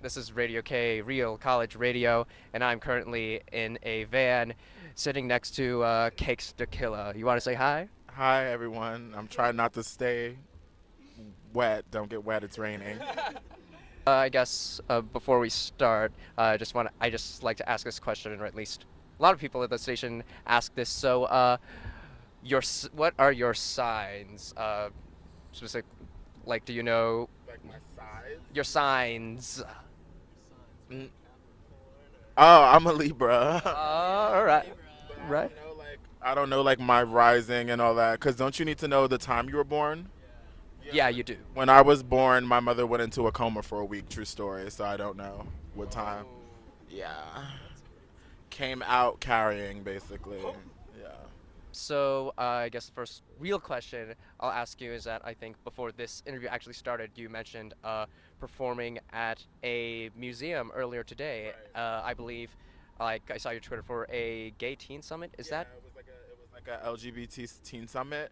This is Radio K, Real College Radio, and I'm currently in a van sitting next to Cakes to Killa. You want to say hi? Hi everyone. I'm trying not to stay wet. Don't get wet. It's raining. I guess before we start, I just like to ask this question, or at least a lot of people at the station ask this. So, what are your signs? Specific, like, do you know Like my size. your signs? Mm. Oh, I'm a Libra. All right, But I right. don't know, like I don't know, like my rising and all that. Cause don't you need to know the time you were born? Yeah, you do. When I was born, my mother went into a coma for a week. True story. So I don't know what time. Yeah. Came out carrying, basically. Yeah. So I guess the first real question I'll ask you is that I think before this interview actually started, you mentioned performing at a museum earlier today. Right. I believe, like I saw your Twitter for a gay teen summit. Is Yeah, that? it was like a LGBT teen summit.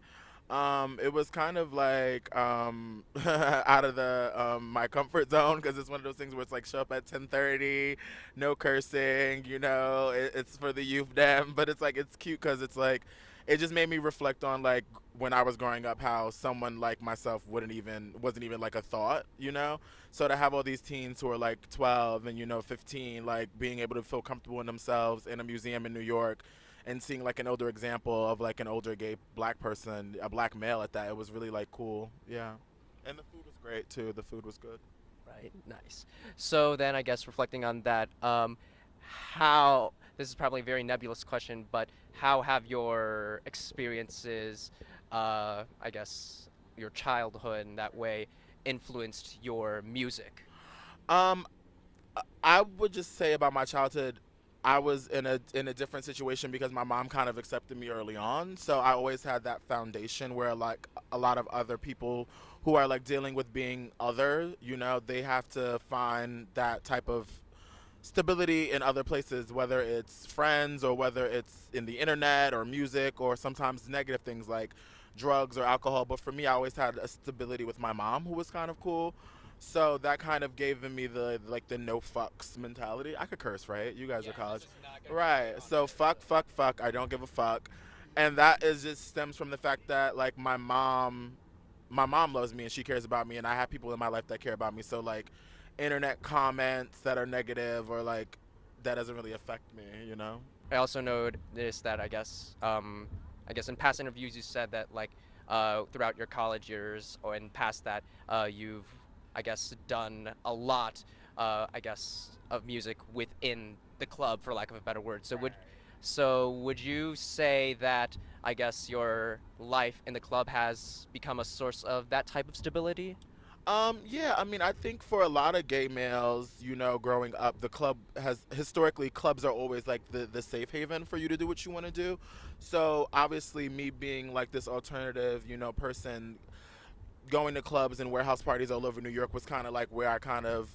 It was kind of like out of the my comfort zone because it's one of those things where it's like show up at 10:30, no cursing, it's for the youth dem, but it's like it's cute because it's like it just made me reflect on like when I was growing up how someone like myself wasn't even like a thought, So to have all these teens who are like 12 and 15 like being able to feel comfortable in themselves in a museum in New York and seeing like an older example of like an older gay black person, a black male at that, it was really like cool. Yeah. And the food was great too. The food was good. Right, nice. So then I guess reflecting on that, how this is probably a very nebulous question, but how have your experiences, I guess your childhood in that way, influenced your music? Um, I would just say about my childhood, I was in a different situation because my mom kind of accepted me early on. So I always had that foundation where like a lot of other people who are like dealing with being other, they have to find that type of stability in other places, whether it's friends or whether it's in the internet or music or sometimes negative things like drugs or alcohol. But for me, I always had a stability with my mom who was kind of cool. So that kind of gave me the no fucks mentality. I could curse, right? You guys are college. Right. So fuck, fuck, fuck. I don't give a fuck. And that is just stems from the fact that like my mom loves me and she cares about me and I have people in my life that care about me. So like internet comments that are negative or like that doesn't really affect me. I also noticed that I guess in past interviews you said that like throughout your college years or in past that you've I guess done a lot I guess of music within the club for lack of a better word. So would you say that I guess your life in the club has become a source of that type of stability? Yeah, I mean, I think for a lot of gay males, growing up, the club has historically clubs are always like the safe haven for you to do what you want to do. So obviously, me being like this alternative, person going to clubs and warehouse parties all over New York was kind of like where I kind of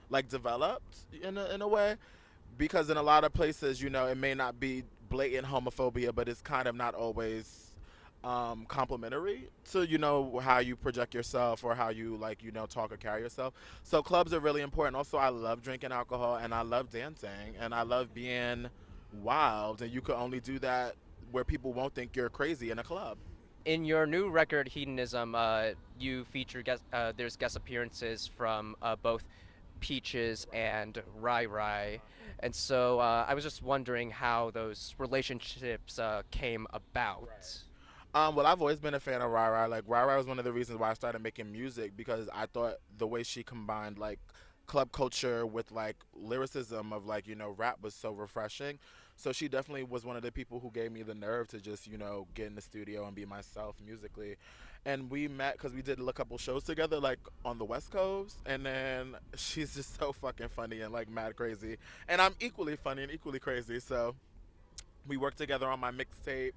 like developed in a way because in a lot of places, it may not be blatant homophobia, but it's kind of not always complimentary to how you project yourself or how you like talk or carry yourself. So clubs are really important. Also, I love drinking alcohol and I love dancing and I love being wild, and you could only do that where people won't think you're crazy in a club. In your new record, Hedonism, you feature there's guest appearances from both Peaches and Rai Rai, and so I was just wondering how those relationships came Right. about. Well, I've always been a fan of Rara. Like Rara was one of the reasons why I started making music because I thought the way she combined like club culture with like lyricism of like rap was so refreshing. So she definitely was one of the people who gave me the nerve to just get in the studio and be myself musically. And we met because we did a couple shows together like on the West Coast. And then she's just so fucking funny and like mad crazy. And I'm equally funny and equally crazy. So we worked together on my mixtape.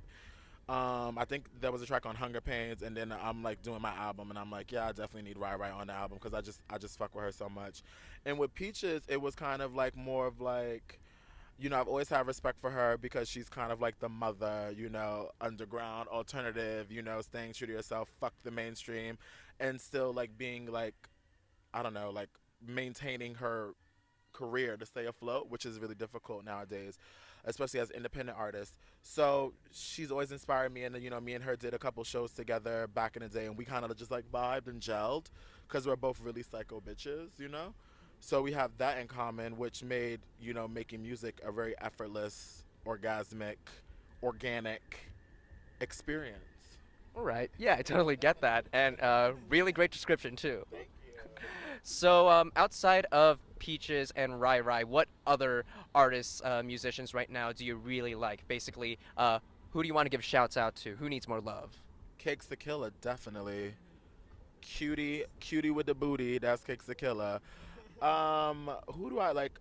I think there was a track on Hunger Pains, and then I'm like doing my album, and I'm like, yeah, I definitely need Rai Rai on the album because I just fuck with her so much. And with Peaches, it was kind of like more of like I've always had respect for her because she's kind of like the mother, underground, alternative, staying true to yourself, fuck the mainstream, and still like being like, I don't know, like maintaining her career to stay afloat, which is really difficult nowadays, especially as independent artists. So she's always inspired me, and me and her did a couple shows together back in the day, and we kind of just like vibed and gelled because we're both really psycho bitches. So we have that in common, which made making music a very effortless, orgasmic, organic experience. All right. Yeah, I totally get that, and really great description too. Thank you. So, outside of Peaches and Rai Rai, what other artists, musicians right now do you really like? Basically, who do you want to give shouts out to? Who needs more love? Cakes the Killer, definitely. Cutie with the booty. That's Cakes the Killer. Who do I like?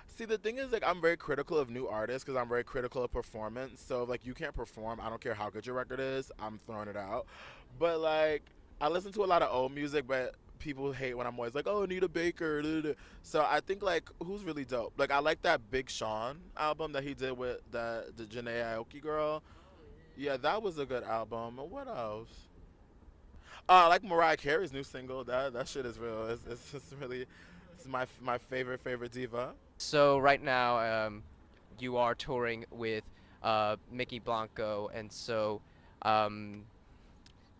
See, the thing is, like, I'm very critical of new artists because I'm very critical of performance. So, like, you can't perform. I don't care how good your record is. I'm throwing it out. But like, I listen to a lot of old music, but people hate when I'm always like, "Oh, Anita Baker." Da, da, da. So I think like, who's really dope? Like, I like that Big Sean album that he did with the Janae Aoki girl. Yeah, that was a good album. What else? I like Mariah Carey's new single. That shit is real. It's really, it's my favorite diva. So right now, you are touring with Mickey Blanco, and so, um,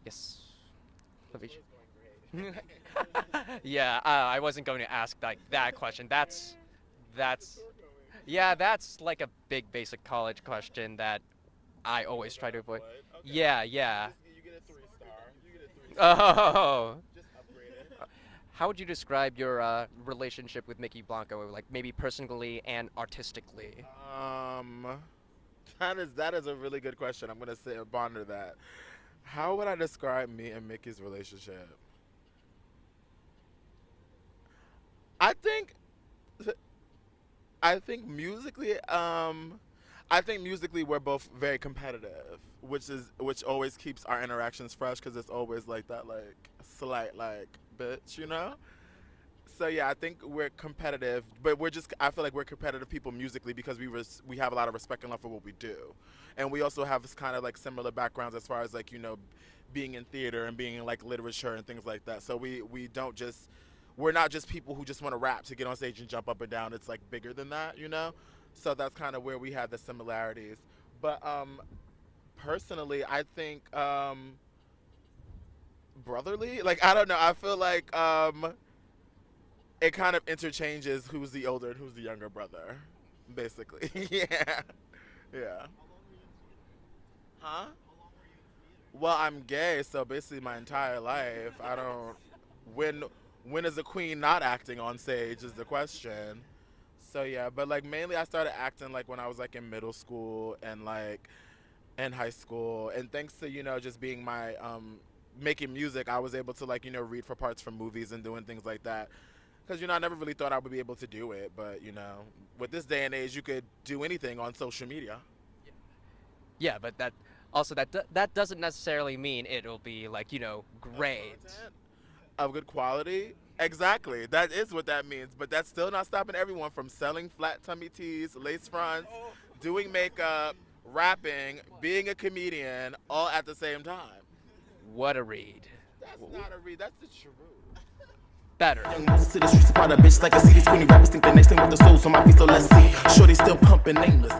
yes. Let me- Yeah, I wasn't going to ask like that question. That's yeah, that's like a big basic college question that I always try to avoid. Okay. Yeah, yeah. You get a 3 star. You get a 3 star. Oh. Just upgrade it. How would you describe your relationship with Mickey Blanco, like maybe personally and artistically? Um, that is a really good question. I'm gonna sit and ponder that. How would I describe me and Mickey's relationship? I think I think musically, we're both very competitive, which always keeps our interactions fresh because it's always like that, like slight, like bitch. So yeah, I think we're competitive, but I feel like we're competitive people musically because we have a lot of respect and love for what we do, and we also have this kind of like similar backgrounds as far as like being in theater and being in like literature and things like that. So we don't just we're not just people who just want to rap to get on stage and jump up and down. It's like bigger than that. So that's kind of where we have the similarities. But personally, I think brotherly. Like, I don't know. I feel like it kind of interchanges who's the older and who's the younger brother, basically. Yeah, yeah. Huh? Well, I'm gay, so basically my entire life, I don't. When when is a queen not acting on stage is the question. So yeah, but like mainly I started acting like when I was like in middle school and like in high school, and thanks to just being my making music, I was able to like read for parts from movies and doing things like that. Because I never really thought I would be able to do it, but with this day and age, you could do anything on social media. Yeah, but that also that doesn't necessarily mean it'll be like, Of great. content, of good quality. Exactly, that is what that means. But that's still not stopping everyone from selling flat tummy tees, lace fronts, doing makeup, rapping, being a comedian, all at the same time. What a read. That's W- not a read. That's the truth. Better. Young Moses to the streets about a bitch like a CD. 20 rappers think they next thing with the souls on my feet, so let's see. Shorty still pumping nameless.